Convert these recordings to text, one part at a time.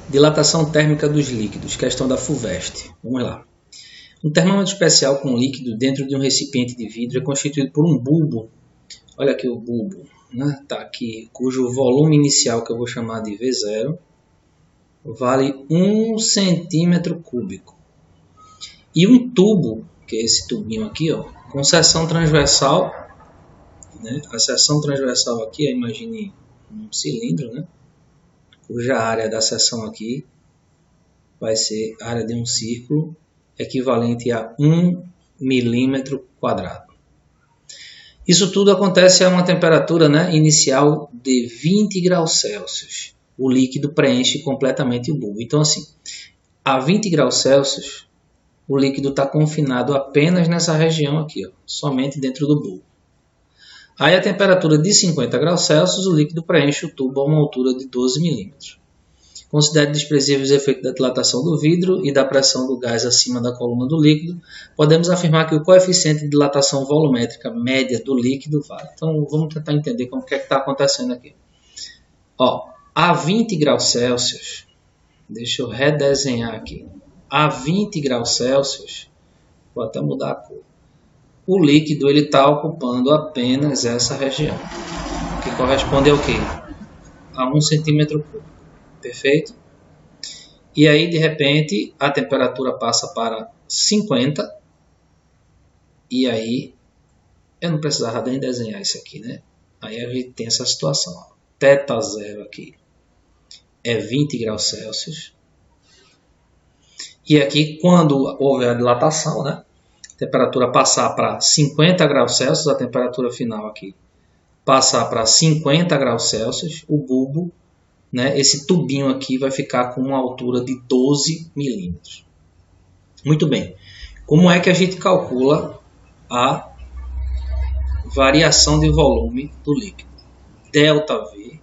Dilatação térmica dos líquidos, questão da FUVEST. Vamos lá. Um termômetro especial com líquido dentro de um recipiente de vidro é constituído por um bulbo. Olha aqui o bulbo, né? Tá aqui, cujo volume inicial, que eu vou chamar de V0, vale 1 centímetro cúbico. E um tubo, que é esse tubinho aqui, ó, com seção transversal, né? A seção transversal aqui, imagine um cilindro, né? Cuja área da seção aqui vai ser a área de um círculo equivalente a 1 milímetro quadrado. Isso tudo acontece a uma temperatura, né, inicial de 20 graus Celsius. O líquido preenche completamente o bulbo. Então, assim, a 20 graus Celsius, o líquido está confinado apenas nessa região aqui, ó, somente dentro do bulbo. Aí a temperatura de 50 graus Celsius, o líquido preenche o tubo a uma altura de 12 milímetros. Considere desprezíveis os efeitos da dilatação do vidro e da pressão do gás acima da coluna do líquido. Podemos afirmar que o coeficiente de dilatação volumétrica média do líquido vale. Então, vamos tentar entender como que é que está acontecendo aqui. Ó, a 20 graus Celsius, deixa eu redesenhar aqui. A 20 graus Celsius, vou até mudar a cor. O líquido está ocupando apenas essa região, que corresponde ao quê? A 1 centímetro cúbico. Perfeito? E aí, de repente, a temperatura passa para 50. E aí, eu não precisava nem desenhar isso aqui, né? Aí a gente tem essa situação. Ó. Θ zero aqui é 20 graus Celsius. E aqui, quando houver a dilatação, né? A temperatura passar para 50 graus Celsius, a temperatura final aqui passar para 50 graus Celsius, o bulbo, né, esse tubinho aqui vai ficar com uma altura de 12 milímetros. Muito bem. Como é que a gente calcula a variação de volume do líquido? ΔV,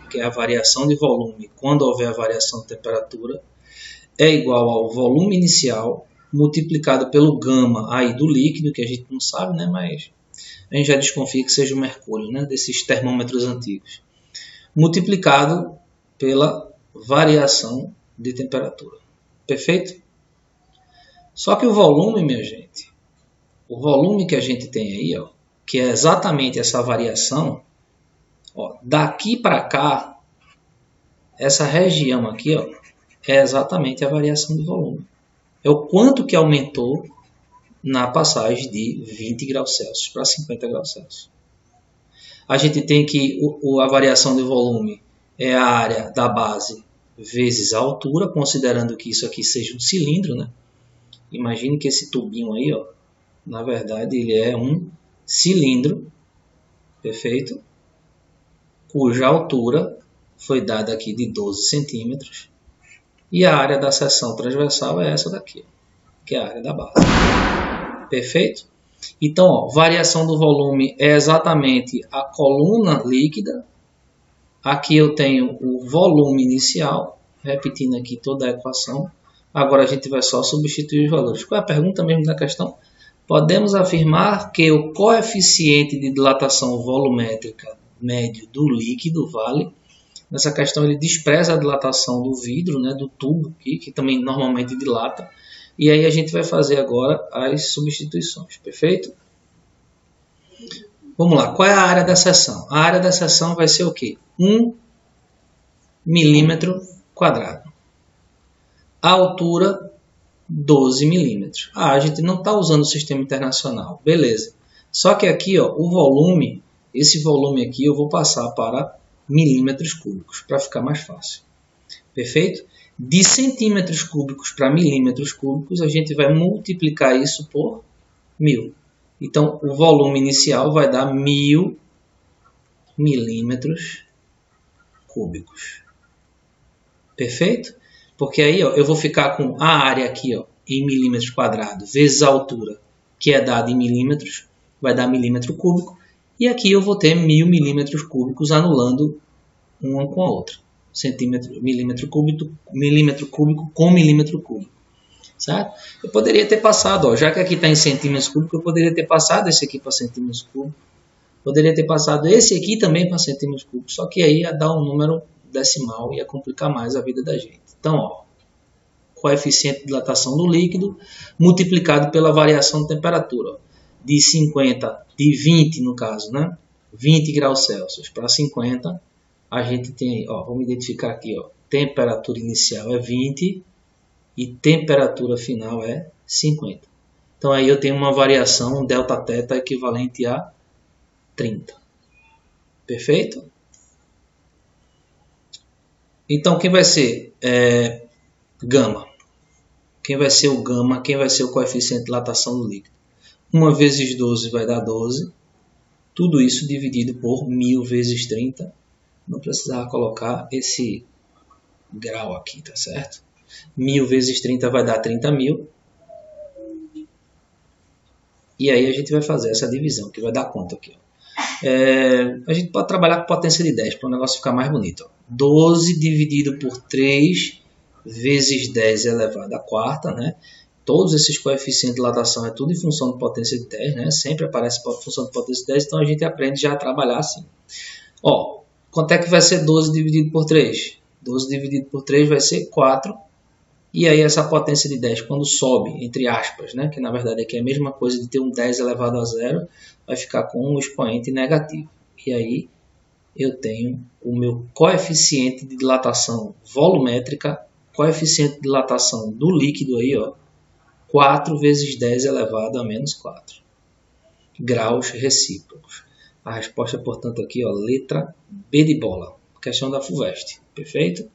que é a variação de volume quando houver a variação de temperatura, é igual ao volume inicial multiplicado pelo gama aí do líquido, que a gente não sabe, né, mas a gente já desconfia que seja o mercúrio, né, desses termômetros antigos, multiplicado pela variação de temperatura. Perfeito? Só que o volume, minha gente, o volume que a gente tem aí, ó, que é exatamente essa variação, ó, daqui para cá, essa região aqui, ó, é exatamente a variação de volume. É o quanto que aumentou na passagem de 20 graus Celsius para 50 graus Celsius. A gente tem que a variação de volume é a área da base vezes a altura, considerando que isso aqui seja um cilindro, né? Imagine que esse tubinho aí, ó, na verdade, ele é um cilindro, perfeito? Cuja altura foi dada aqui de 12 centímetros. E a área da seção transversal é essa daqui, que é a área da base. Perfeito? Então, ó, variação do volume é exatamente a coluna líquida. Aqui eu tenho o volume inicial, repetindo aqui toda a equação. Agora a gente vai só substituir os valores. Qual é a pergunta mesmo da questão? Podemos afirmar que o coeficiente de dilatação volumétrica médio do líquido vale. Nessa questão ele despreza a dilatação do vidro, né, do tubo, que também normalmente dilata. E aí a gente vai fazer agora as substituições. Perfeito? Vamos lá. Qual é a área da seção? A área da seção vai ser o quê? 1 milímetro quadrado. A altura, 12 milímetros. A gente não está usando o sistema internacional. Beleza. Só que aqui, ó, o volume, esse volume aqui eu vou passar para milímetros cúbicos, para ficar mais fácil. Perfeito? De centímetros cúbicos para milímetros cúbicos, a gente vai multiplicar isso por 1000. Então, o volume inicial vai dar 1000 milímetros cúbicos. Perfeito? Porque aí, ó, eu vou ficar com a área aqui, ó, em milímetros quadrados vezes a altura, que é dada em milímetros, vai dar milímetro cúbico. E aqui eu vou ter 1000 milímetros cúbicos anulando uma com a outra. Milímetro cúbico com milímetro cúbico. Certo? Eu poderia ter passado, ó, já que aqui está em centímetros cúbicos, eu poderia ter passado esse aqui para centímetros cúbicos. Poderia ter passado esse aqui também para centímetros cúbicos. Só que aí ia dar um número decimal ia complicar mais a vida da gente. Então, ó, coeficiente de dilatação do líquido multiplicado pela variação de temperatura. Ó, de 50, de 20 no caso, né? 20 graus Celsius para 50, a gente tem, ó, vamos identificar aqui, ó, temperatura inicial é 20 e temperatura final é 50. Então aí eu tenho uma variação, um delta θ equivalente a 30. Perfeito? Então quem vai ser gama? Quem vai ser o gama? Quem vai ser o coeficiente de dilatação do líquido? 1 vezes 12 vai dar 12. Tudo isso dividido por 1000 vezes 30. Não precisava colocar esse grau aqui, tá certo? 1000 vezes 30 vai dar 30.000. E aí a gente vai fazer essa divisão, que vai dar conta aqui. Ó. A gente pode trabalhar com potência de 10, para o negócio ficar mais bonito. Ó. 12 dividido por 3 vezes 10 elevado à quarta, né? Todos esses coeficientes de dilatação é tudo em função de potência de 10, né? Sempre aparece função de potência de 10, então a gente aprende já a trabalhar assim. Ó, quanto é que vai ser 12 dividido por 3? 12 dividido por 3 vai ser 4. E aí essa potência de 10, quando sobe, entre aspas, né, que na verdade aqui é a mesma coisa de ter um 10 elevado a zero, vai ficar com um expoente negativo. E aí eu tenho o meu coeficiente de dilatação volumétrica, coeficiente de dilatação do líquido aí, ó, 4 vezes 10 elevado a menos 4 graus recíprocos. A resposta, portanto, aqui, ó, letra B de bola, questão da FUVEST, perfeito?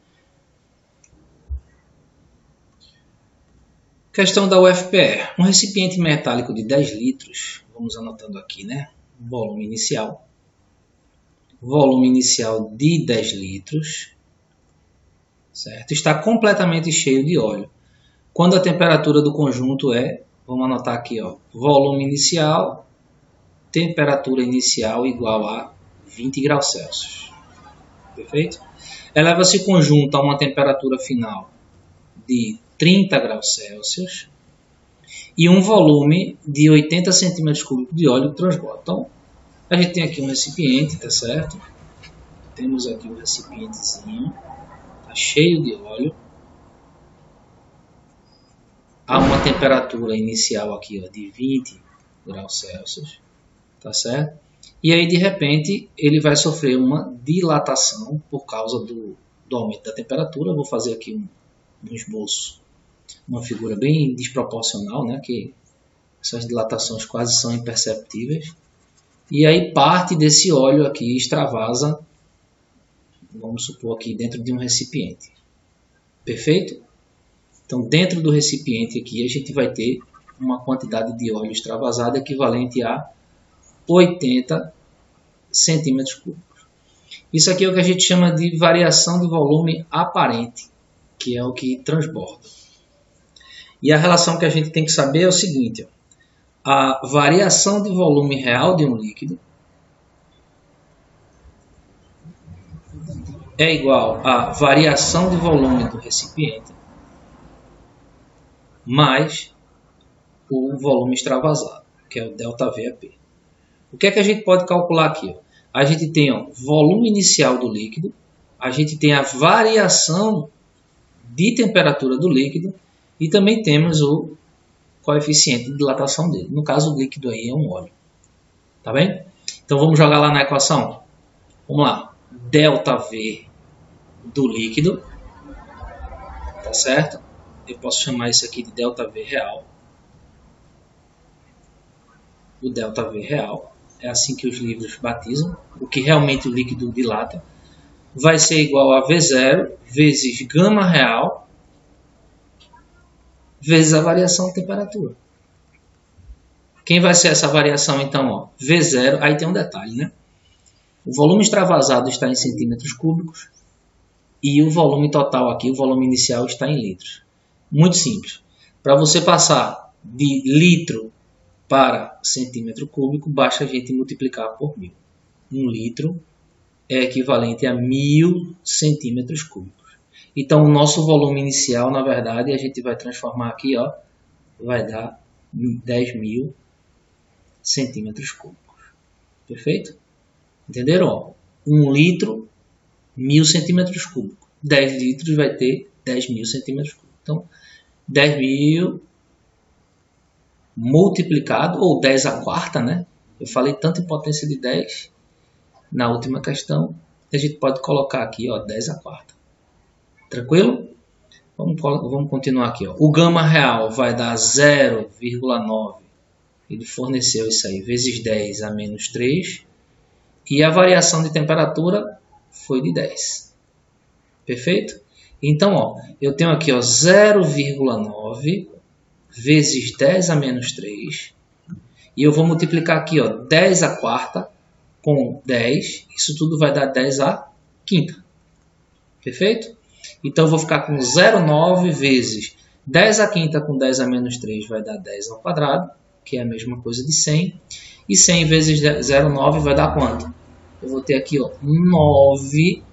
Questão da UFPE. Um recipiente metálico de 10 litros, vamos anotando aqui, né? Volume inicial. Volume inicial de 10 litros, certo? Está completamente cheio de óleo. Quando a temperatura do conjunto é, vamos anotar aqui, ó, volume inicial, temperatura inicial igual a 20 graus Celsius. Perfeito? Eleva-se o conjunto a uma temperatura final de 30 graus Celsius e um volume de 80 centímetros cúbicos de óleo transborda. Então, a gente tem aqui um recipiente, tá certo? Temos aqui um recipientezinho, tá cheio de óleo. Há uma temperatura inicial aqui, ó, de 20 graus Celsius, tá certo? E aí, de repente, ele vai sofrer uma dilatação por causa do aumento da temperatura. Eu vou fazer aqui um esboço, uma figura bem desproporcional, né? Que essas dilatações quase são imperceptíveis. E aí parte desse óleo aqui extravasa, vamos supor aqui, dentro de um recipiente. Perfeito? Então, dentro do recipiente aqui, a gente vai ter uma quantidade de óleo extravasado equivalente a 80 centímetros cúbicos. Isso aqui é o que a gente chama de variação de volume aparente, que é o que transborda. E a relação que a gente tem que saber é o seguinte, ó, a variação de volume real de um líquido é igual à variação de volume do recipiente mais o volume extravasado, que é o ΔVAP. O que é que a gente pode calcular aqui? A gente tem o volume inicial do líquido, a gente tem a variação de temperatura do líquido e também temos o coeficiente de dilatação dele. No caso, o líquido aí é um óleo. Tá bem? Então vamos jogar lá na equação. Vamos lá. ΔV do líquido. Tá certo? Eu posso chamar isso aqui de ΔV real. O ΔV real. É assim que os livros batizam. O que realmente o líquido dilata. Vai ser igual a V0 vezes gama real vezes a variação de temperatura. Quem vai ser essa variação, então? Ó, V0, aí tem um detalhe, né? O volume extravasado está em centímetros cúbicos e o volume total aqui, o volume inicial, está em litros. Muito simples. Para você passar de litro para centímetro cúbico, basta a gente multiplicar por 1000. 1 litro é equivalente a 1000 centímetros cúbicos. Então, o nosso volume inicial, na verdade, a gente vai transformar aqui, ó, vai dar 10.000 centímetros cúbicos. Perfeito? Entenderam? Ó, 1 litro 1000 centímetros cúbicos. 10 litros vai ter 10.000 centímetros cúbicos. Então, 10.000 multiplicado, ou 10 a quarta, né? Eu falei tanto em potência de 10 na última questão, a gente pode colocar aqui, ó, 10 a quarta. Tranquilo? Vamos continuar aqui, ó. O gama real vai dar 0,9. Ele forneceu isso aí, vezes 10 a menos 3. E a variação de temperatura foi de 10. Perfeito? Então, ó, eu tenho aqui 0,9 vezes 10 a menos 3. E eu vou multiplicar aqui, ó, 10 a quarta com 10. Isso tudo vai dar 10 a quinta. Perfeito? Então, eu vou ficar com 0,9 vezes 10 a quinta com 10 a menos 3 vai dar 10 ao quadrado, que é a mesma coisa de 100. E 100 vezes 0,9 vai dar quanto? Eu vou ter aqui, ó, 9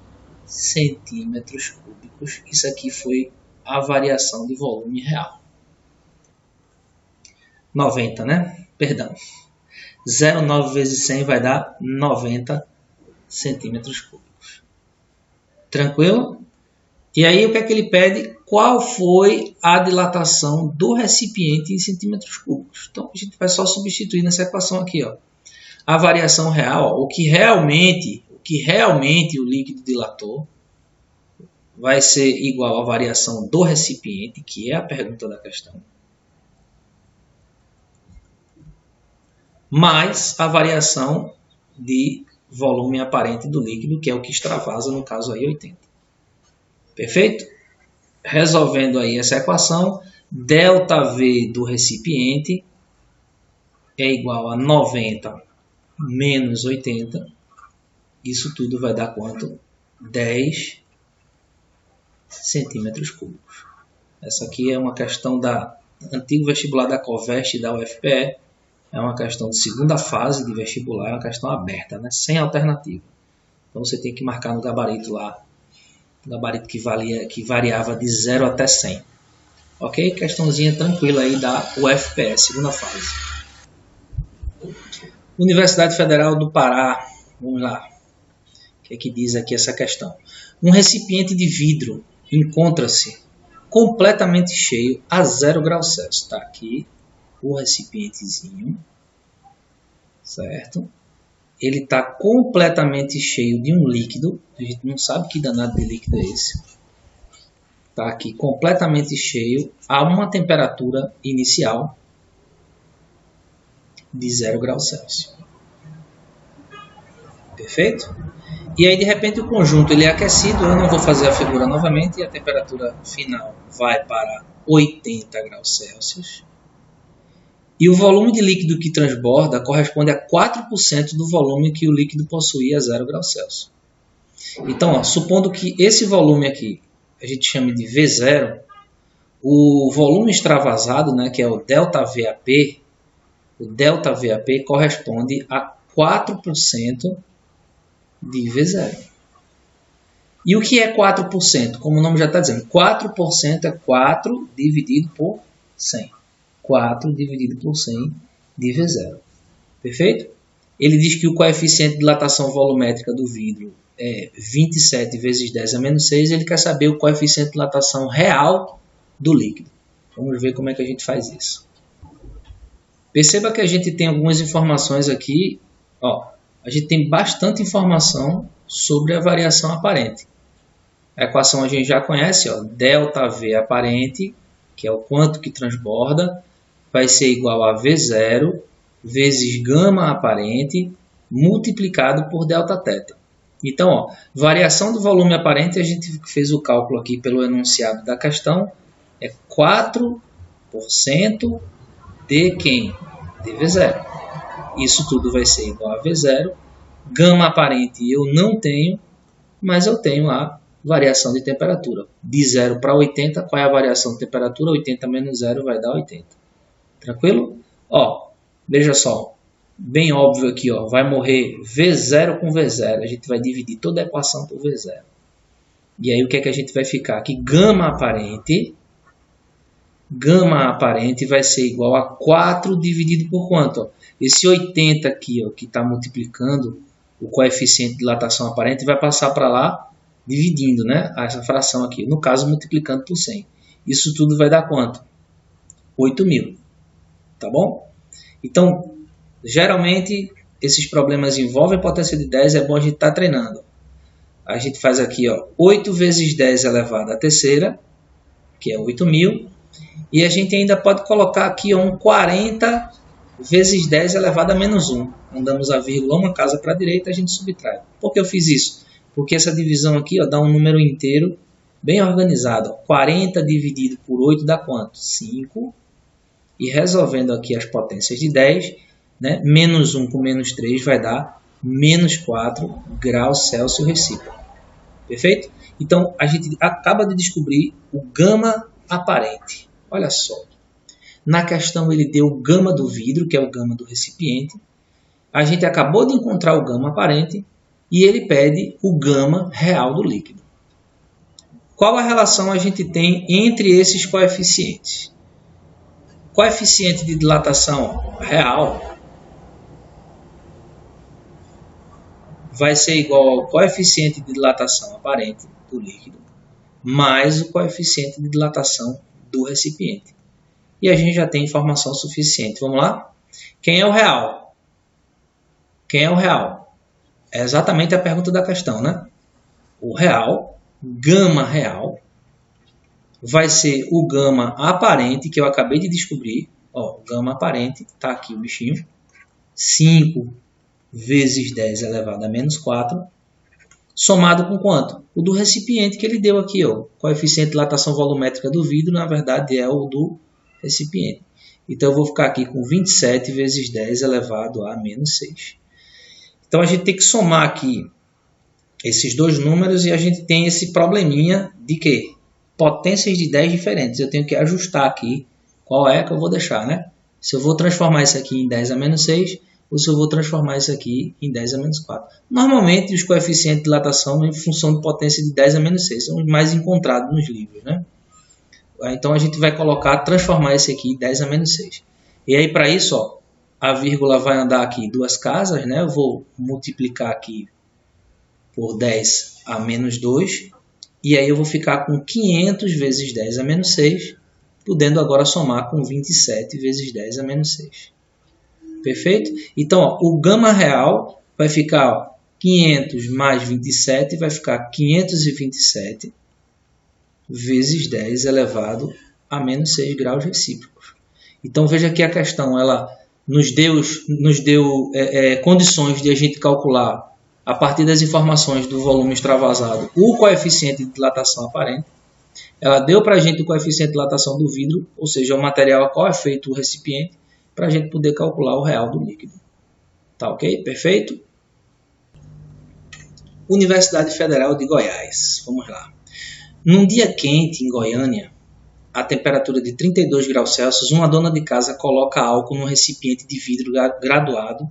centímetros cúbicos. Isso aqui foi a variação de volume real. 90, né? Perdão. 0,9 vezes 100 vai dar 90 centímetros cúbicos. Tranquilo? E aí, o que é que ele pede? Qual foi a dilatação do recipiente em centímetros cúbicos? Então, a gente vai só substituir nessa equação aqui, ó. A variação real, ó, o que realmente o líquido dilatou, vai ser igual à variação do recipiente, que é a pergunta da questão, mais a variação de volume aparente do líquido, que é o que extravasa, no caso aí 80. Perfeito? Resolvendo aí essa equação, ΔV do recipiente é igual a 90 menos 80. Isso tudo vai dar quanto? 10 centímetros cúbicos. Essa aqui é uma questão da antigo vestibular da COVEST e da UFPE. É uma questão de segunda fase de vestibular, é uma questão aberta, né? Sem alternativa. Então você tem que marcar no gabarito lá, o gabarito que variava de 0 até 100. Ok? Questãozinha tranquila aí da UFPE, segunda fase. Universidade Federal do Pará, vamos lá. O que é que diz aqui essa questão? Um recipiente de vidro encontra-se completamente cheio a 0 graus Celsius. Está aqui o recipientezinho, certo? Ele está completamente cheio de um líquido. A gente não sabe que danado de líquido é esse. Está aqui completamente cheio a uma temperatura inicial de 0 graus Celsius. Perfeito? E aí, de repente, o conjunto ele é aquecido. Eu não vou fazer a figura novamente. E a temperatura final vai para 80 graus Celsius. E o volume de líquido que transborda corresponde a 4% do volume que o líquido possuía a 0 graus Celsius. Então, ó, supondo que esse volume aqui a gente chame de V0, o volume extravasado, né, que é o ΔVAP, o ΔVAP corresponde a 4% de V0. E o que é 4%? Como o nome já está dizendo, 4% é 4 dividido por 100. 4 dividido por 100 de V0. Perfeito? Ele diz que o coeficiente de dilatação volumétrica do vidro é 27 vezes 10 a menos 6. Ele quer saber o coeficiente de dilatação real do líquido. Vamos ver como é que a gente faz isso. Perceba que a gente tem algumas informações aqui. Ó, a gente tem bastante informação sobre a variação aparente. A equação a gente já conhece, ó, ΔV aparente, que é o quanto que transborda, vai ser igual a V0 vezes gama aparente multiplicado por Δθ. Então, ó, variação do volume aparente, a gente fez o cálculo aqui pelo enunciado da questão, é 4% de quem? De V0. Isso tudo vai ser igual a V0. Gama aparente eu não tenho, mas eu tenho a variação de temperatura. De 0 para 80, qual é a variação de temperatura? 80 menos 0 vai dar 80. Tranquilo? Ó, veja só. Bem óbvio aqui, ó, vai morrer V0 com V0. A gente vai dividir toda a equação por V0. E aí o que é que a gente vai ficar aqui? Gama aparente vai ser igual a 4 dividido por quanto? Ó? Esse 80 aqui, ó, que está multiplicando o coeficiente de dilatação aparente, vai passar para lá dividindo, né, essa fração aqui. No caso, multiplicando por 100. Isso tudo vai dar quanto? 8.000. Tá bom? Então, geralmente, esses problemas envolvem potência de 10. É bom a gente estar treinando. A gente faz aqui, ó, 8 vezes 10 elevado à terceira, que é 8.000. E a gente ainda pode colocar aqui ó, um 40 vezes 10 elevado a menos 1. Mandamos a vírgula uma casa para a direita, a gente subtrai. Por que eu fiz isso? Porque essa divisão aqui ó, dá um número inteiro bem organizado. 40 dividido por 8 dá quanto? 5. E resolvendo aqui as potências de 10, né, menos 1 com menos 3 vai dar menos 4 graus Celsius recíproco. Perfeito? Então, a gente acaba de descobrir o gama aparente. Olha só. Na questão ele deu o gama do vidro, que é o gama do recipiente. A gente acabou de encontrar o gama aparente e ele pede o gama real do líquido. Qual a relação a gente tem entre esses coeficientes? Coeficiente de dilatação real vai ser igual ao coeficiente de dilatação aparente do líquido mais o coeficiente de dilatação do recipiente. E a gente já tem informação suficiente. Vamos lá? Quem é o real? Quem é o real? É exatamente a pergunta da questão, né? O real, gama real, vai ser o gama aparente, que eu acabei de descobrir. Ó, o gama aparente, está aqui o bichinho. 5 vezes 10 elevado a menos 4, somado com quanto? O do recipiente que ele deu aqui. Ó. O coeficiente de dilatação volumétrica do vidro, na verdade, é o do recipiente. Então, eu vou ficar aqui com 27 vezes 10 elevado a menos 6. Então, a gente tem que somar aqui esses dois números e a gente tem esse probleminha de quê? Potências de 10 diferentes. Eu tenho que ajustar aqui qual é que eu vou deixar, né? Se eu vou transformar isso aqui em 10 a menos 6 ou se eu vou transformar isso aqui em 10 a menos 4. Normalmente, os coeficientes de dilatação em função de potência de 10 a menos 6 são os mais encontrados nos livros, né? Então, a gente vai transformar esse aqui em 10 a menos 6. E aí, para isso, ó, a vírgula vai andar aqui duas casas, né? Eu vou multiplicar aqui por 10 a menos 2. E aí eu vou ficar com 500 vezes 10 a menos 6, podendo agora somar com 27 vezes 10 a menos 6. Perfeito? Então, ó, o gama real vai ficar ó, 500 mais 27, vai ficar 527 vezes 10 elevado a menos 6 graus recíprocos. Então, veja que a questão ela nos deu condições de a gente calcular, a partir das informações do volume extravasado, o coeficiente de dilatação aparente. Ela deu para a gente o coeficiente de dilatação do vidro, ou seja, o material a qual é feito o recipiente, para a gente poder calcular o real do líquido. Tá ok? Perfeito? Universidade Federal de Goiás. Vamos lá. Num dia quente em Goiânia, a temperatura de 32 graus Celsius, uma dona de casa coloca álcool num recipiente de vidro graduado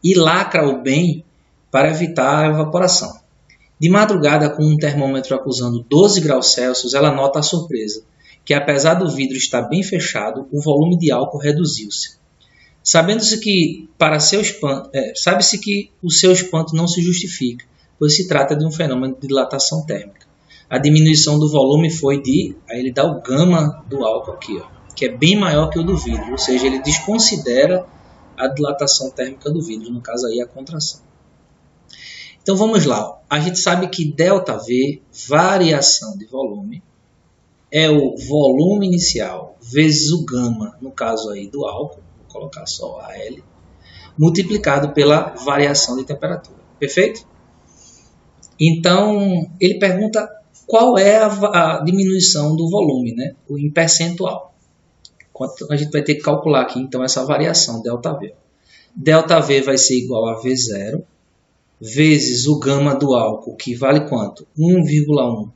e lacra-o bem para evitar a evaporação. De madrugada, com um termômetro acusando 12 graus Celsius, ela nota a surpresa, que apesar do vidro estar bem fechado, o volume de álcool reduziu-se. Sabe-se que o seu espanto não se justifica, pois se trata de um fenômeno de dilatação térmica. A diminuição do volume foi aí ele dá o gama do álcool aqui, ó, que é bem maior que o do vidro, ou seja, ele desconsidera a dilatação térmica do vidro, no caso aí a contração. Então vamos lá, a gente sabe que ΔV, variação de volume, é o volume inicial vezes o gama, no caso aí do álcool, vou colocar só AL, multiplicado pela variação de temperatura, perfeito? Então ele pergunta qual é a diminuição do volume, né? Em percentual. A gente vai ter que calcular aqui então essa variação ΔV. ΔV vai ser igual a V0 vezes o gama do álcool, que vale quanto? 1,1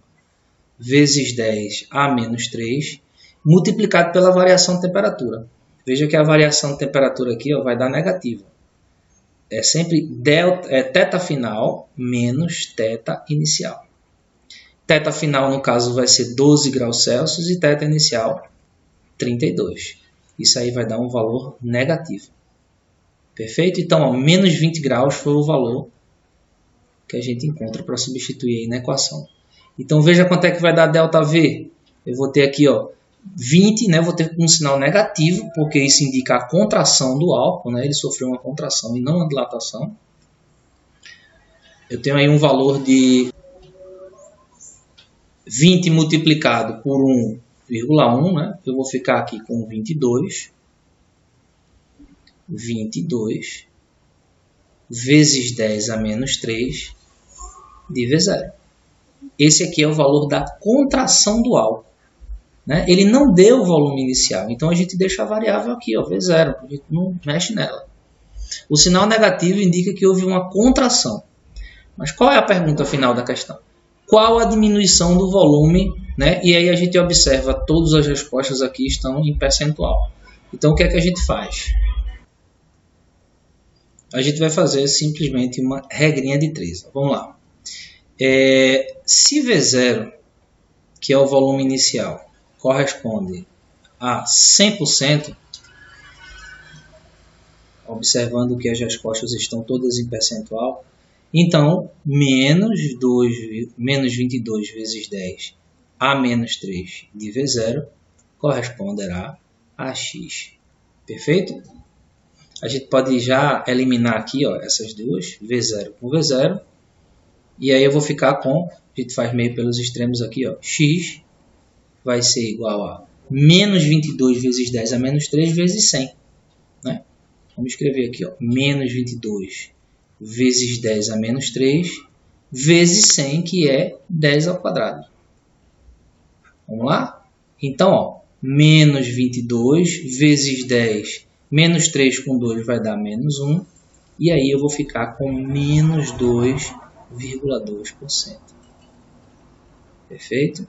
vezes 10 a menos 3, multiplicado pela variação de temperatura. Veja que a variação de temperatura aqui ó, vai dar negativa. É sempre θ final menos θ inicial. Θ final, no caso, vai ser 12 graus Celsius e θ inicial 32. Isso aí vai dar um valor negativo. Perfeito? Então, ó, menos 20 graus foi o valor que a gente encontra para substituir aí na equação. Então veja quanto é que vai dar ΔV. Eu vou ter aqui, ó, 20, né? Vou ter um sinal negativo, porque isso indica a contração do álcool, né? Ele sofreu uma contração e não uma dilatação. Eu tenho aí um valor de 20 multiplicado por 1,1, né? Eu vou ficar aqui com 22 vezes 10 a menos 3 de V0. Esse aqui é o valor da contração do álcool, né? Ele não deu o volume inicial, então a gente deixa a variável aqui, ó, V0, a gente não mexe nela. O sinal negativo indica que houve uma contração. Mas qual é a pergunta final da questão? Qual a diminuição do volume, né? E aí a gente observa, todas as respostas aqui estão em percentual. Então o que é que a gente faz? A gente vai fazer simplesmente uma regrinha de 3. Vamos lá. Se V0, que é o volume inicial, corresponde a 100%, observando que as respostas estão todas em percentual, então menos 22 vezes 10 a menos 3 de V0 corresponderá a X. Perfeito? A gente pode já eliminar aqui, ó, essas duas, V0 com V0. E aí eu vou ficar com, a gente faz meio pelos extremos aqui, ó, X vai ser igual a menos 22 vezes 10 a menos 3 vezes 100. Né? Vamos escrever aqui, ó, menos 22 vezes 10 a menos 3 vezes 100, que é 10 ao quadrado. Vamos lá? Então, ó, menos 22 vezes 10, menos 3 com 2 vai dar menos 1. E aí eu vou ficar com menos 2,2%. Perfeito?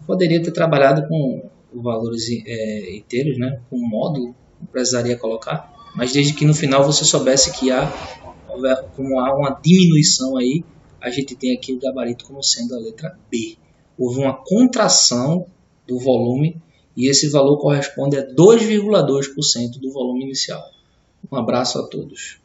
Eu poderia ter trabalhado com valores inteiros, né? Com módulo, não precisaria colocar. Mas desde que no final você soubesse que como há uma diminuição aí, a gente tem aqui o gabarito como sendo a letra B. Houve uma contração do volume e esse valor corresponde a 2,2% do volume inicial. Um abraço a todos.